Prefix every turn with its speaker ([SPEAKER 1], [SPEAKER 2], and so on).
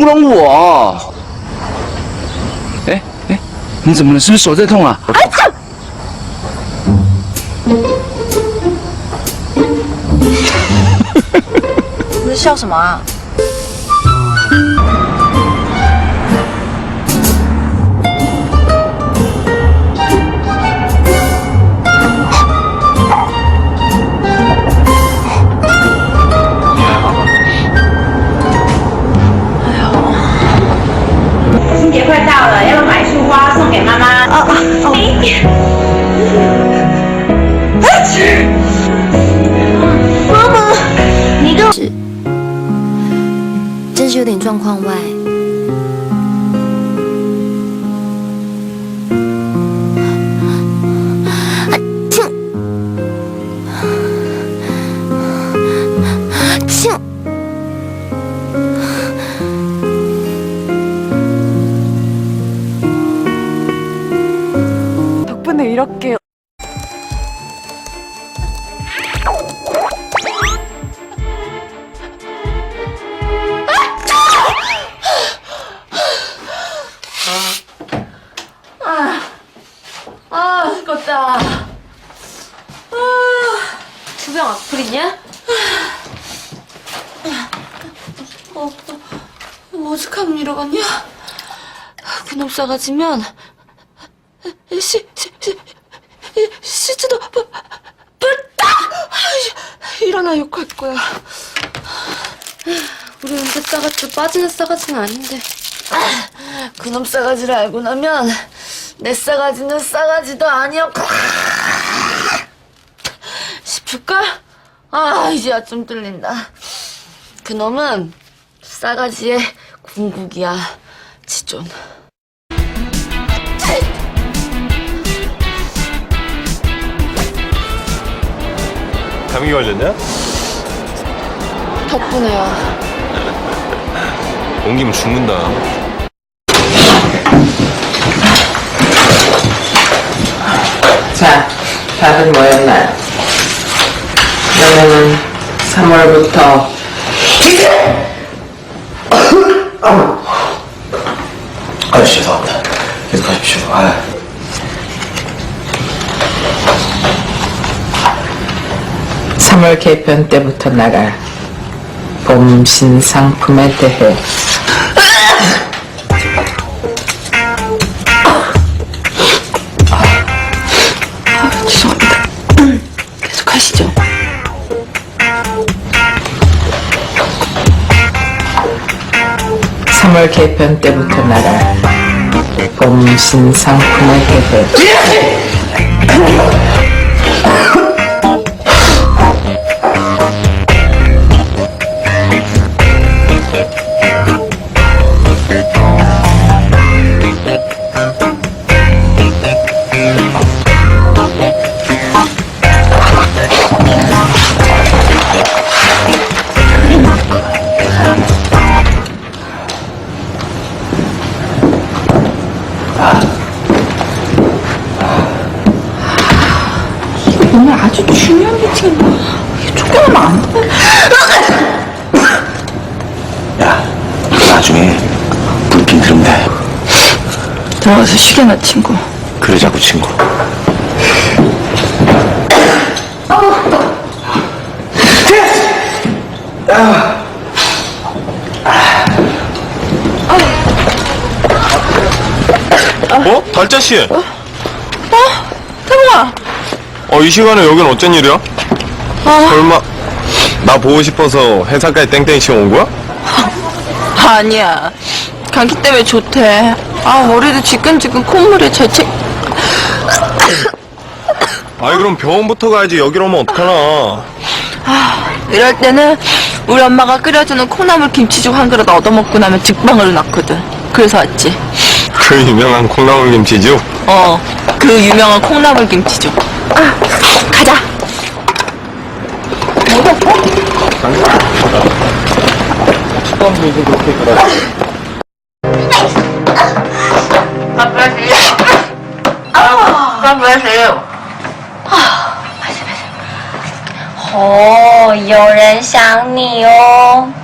[SPEAKER 1] 阻挡我？哎哎，你怎么了？是不是手在痛啊？哎操！
[SPEAKER 2] 你在笑什么啊？
[SPEAKER 3] 春节快到了，要不要买束花送给妈妈？
[SPEAKER 2] 妈妈，你跟真是有点状况外。
[SPEAKER 4] 덕분에 이렇게
[SPEAKER 2] 죽겠다. 주병 악플이냐? 오죽하면 이러겠냐? 그놈 싸가지면 시즈도 불다! 일어나 욕할 거야. 우리 은재 싸가지도 빠지는 싸가지는 아닌데. 그놈 싸가지를 알고 나면 내 싸가지는 싸가지도 아니었고 싶을걸? 이제야 좀 뚫린다. 그놈은 싸가지의 궁극이야, 지존.
[SPEAKER 5] 감기 걸렸냐?
[SPEAKER 2] 덕분에요.
[SPEAKER 5] 옮기면 죽는다.
[SPEAKER 6] 자, 다들 모였나요? 그러면은 3월부터
[SPEAKER 1] 죄송합니다. 계속 하십시오.
[SPEAKER 6] 3월 개편 때부터 나갈 봄 신상품에 대해
[SPEAKER 2] 죄송합니다. 계속 하시죠.
[SPEAKER 6] 삼월 개편 때부터 나갈 봄 신상품에 대해
[SPEAKER 4] 오늘 아주 중요한 미팅인데 쫓겨나면 안 돼.
[SPEAKER 1] 야, 나중에 불빛 들으면 돼.
[SPEAKER 4] 들어가서 쉬게나 친구.
[SPEAKER 1] 그러자고 친구.
[SPEAKER 5] 달짜씨!
[SPEAKER 4] 태봉아!
[SPEAKER 5] 이 시간에 여긴 어쩐 일이야? 설마 나 보고 싶어서 회사까지 땡땡이 치고 온 거야?
[SPEAKER 4] 아니야. 감기 때문에 좋대. 머리도 지끈지끈 콧물에 재채.
[SPEAKER 5] 그럼 병원부터 가야지. 여기로 오면 어떡하나.
[SPEAKER 4] 이럴 때는 우리 엄마가 끓여주는 콩나물 김치죽 한 그릇 얻어먹고 나면 득방으로 났거든. 그래서 왔지.
[SPEAKER 5] 그 유명한 콩나물 김치죽?
[SPEAKER 4] 그 유명한 콩나물 김치죽. 가자.
[SPEAKER 3] 有人想你哦。